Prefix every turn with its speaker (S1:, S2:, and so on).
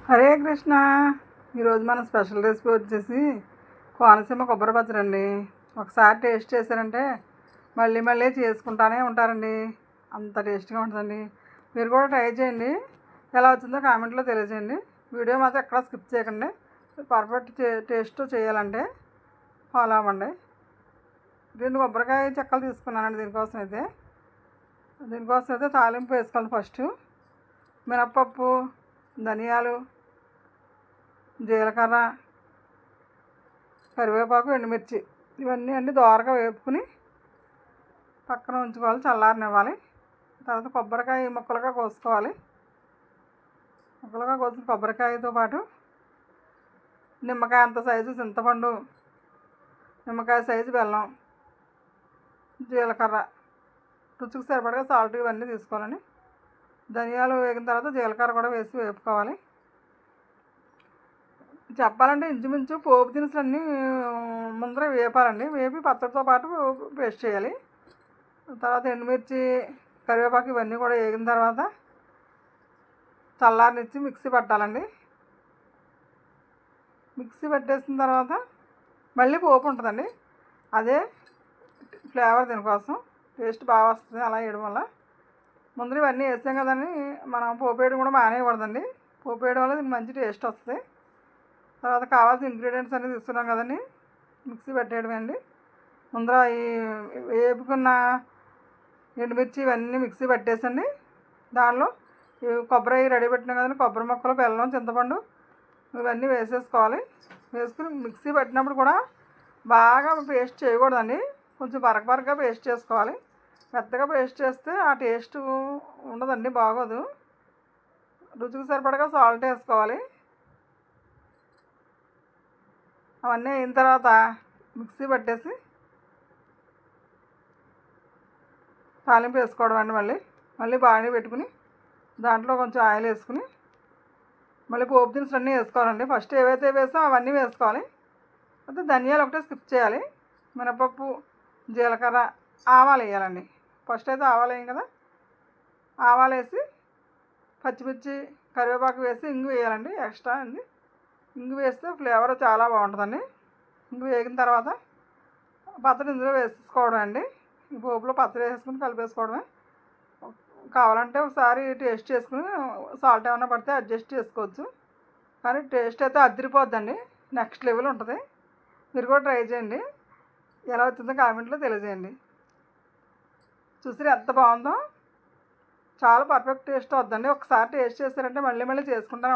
S1: హరే కృష్ణ. ఈరోజు మన special recipe వచ్చేసి కోనసీమ కొబ్బరి పచ్చడి అండి. ఒకసారి టేస్ట్ చేశారంటే మళ్ళీ మళ్ళీ చేసుకుంటానే ఉంటారండి. అంత టేస్ట్గా ఉంటుందండి. మీరు కూడా ట్రై చేయండి. ఎలా వచ్చిందో కామెంట్లో తెలియజేయండి. వీడియో మాత్రం ఎక్కడ స్కిప్ చేయకండి. పర్ఫెక్ట్ టేస్ట్ చేయాలంటే ఫాలో అవ్వండి. 2 కొబ్బరికాయ చెక్కలు తీసుకున్నానండి. దీనికోసం అయితే తాలింపు వేసుకోండి. ఫస్ట్ మినప్పప్పు, ధనియాలు, జీలకర్ర, కరివేపాకు, ఎండుమిర్చి ఇవన్నీ అన్నీ దోరగా వేపుకుని పక్కన ఉంచుకోవాలి, చల్లారనివ్వాలి. తర్వాత కొబ్బరికాయ ముక్కలుగా కోసుకోవాలి. ముక్కలుగా కోసిన కొబ్బరికాయతో పాటు నిమ్మకాయ అంత సైజు చింతపండు, నిమ్మకాయ సైజు బెల్లం, జీలకర్ర, రుచికి సరిపడగా సాల్ట్ ఇవన్నీ తీసుకోవాలండి. ధనియాలు వేగిన తర్వాత జీలకర్ర కూడా వేసి వేపుకోవాలి. చెప్పాలంటే ఇంచుమించు పోపు దినుసులు అన్నీ ముందర వేపాలండి. వేపి పచ్చడితో పాటు పేస్ట్ చేయాలి. తర్వాత ఎండుమిర్చి, కరివేపాకు ఇవన్నీ కూడా వేగిన తర్వాత చల్లారనిచ్చి మిక్సీ పట్టాలండి. మిక్సీ పట్టేసిన తర్వాత మళ్ళీ పోపు ఉంటుందండి. అదే ఫ్లేవర్, దీనికోసం టేస్ట్ బాగా వస్తుంది అలా వేయడం వల్ల. ముందర ఇవన్నీ వేసాం కదండి, మనం పోపు వేయడం కూడా మానేయకూడదండి. పోపు వేయడం వల్ల దీనికి మంచి టేస్ట్ వస్తుంది. తర్వాత కావాల్సిన ఇంగ్రీడియంట్స్ అన్నీ తీసుకున్నాం కదండి, మిక్సీ పెట్టేయడమే అండి. ముందర ఈ వేపుకున్న ఎండుమిర్చి ఇవన్నీ మిక్సీ పట్టేసండి. దానిలో కొబ్బరి రెడీ పెట్టినాం కదండి, కొబ్బరి ముక్కలు, బెల్లం, చింతపండు ఇవన్నీ వేసేసుకోవాలి. వేసుకుని మిక్సీ పెట్టినప్పుడు కూడా బాగా పేస్ట్ చేయకూడదండి. కొంచెం బరకగా పేస్ట్ చేసుకోవాలి. మెత్తగా పేస్ట్ చేస్తే ఆ టేస్ట్ ఉండదండి, బాగోదు. రుచికి సరిపడగా సాల్ట్ వేసుకోవాలి. అవన్నీ అయిన తర్వాత మిక్సీ పట్టేసి తాలింపు వేసుకోవడం అండి. మళ్ళీ బాగా పెట్టుకుని దాంట్లో కొంచెం ఆయిల్ వేసుకుని మళ్ళీ పోపు దినుసులు అన్నీ వేసుకోవాలండి. ఫస్ట్ ఏవైతే వేసామో అవన్నీ వేసుకోవాలి. అయితే ధనియాలు ఒకటే స్కిప్ చేయాలి. మినపప్పు, జీలకర్ర, ఆవాలు వేయాలండి. ఫస్ట్ అయితే ఆవాలు వేయం కదా, ఆవాలు వేసి పచ్చిమిర్చి, కరివేపాకు వేసి ఇంగు వేయాలండి. ఎక్స్ట్రా అండి, ఇంగు వేస్తే ఫ్లేవర్ చాలా బాగుంటుందండి. ఇంగు వేగిన తర్వాత పచ్చడి ఇందులో వేసుకోవడం అండి. ఈ పోపులో పచ్చడి వేసుకుని కలిపేసుకోవడమే. కావాలంటే ఒకసారి టేస్ట్ చేసుకుని సాల్ట్ ఏమైనా పడితే అడ్జస్ట్ చేసుకోవచ్చు. కానీ టేస్ట్ అయితే అదిరిపోద్దండి, నెక్స్ట్ లెవెల్ ఉంటుంది. మీరు కూడా ట్రై చేయండి. ఎలా వచ్చిందో కామెంట్లో తెలియజేయండి. చూసి ఎంత బాగుందో, చాలా పర్ఫెక్ట్ టేస్ట్ వద్దండి. ఒకసారి టేస్ట్ చేశారంటే మళ్ళీ మళ్ళీ చేసుకుంటానే ఉంటాం.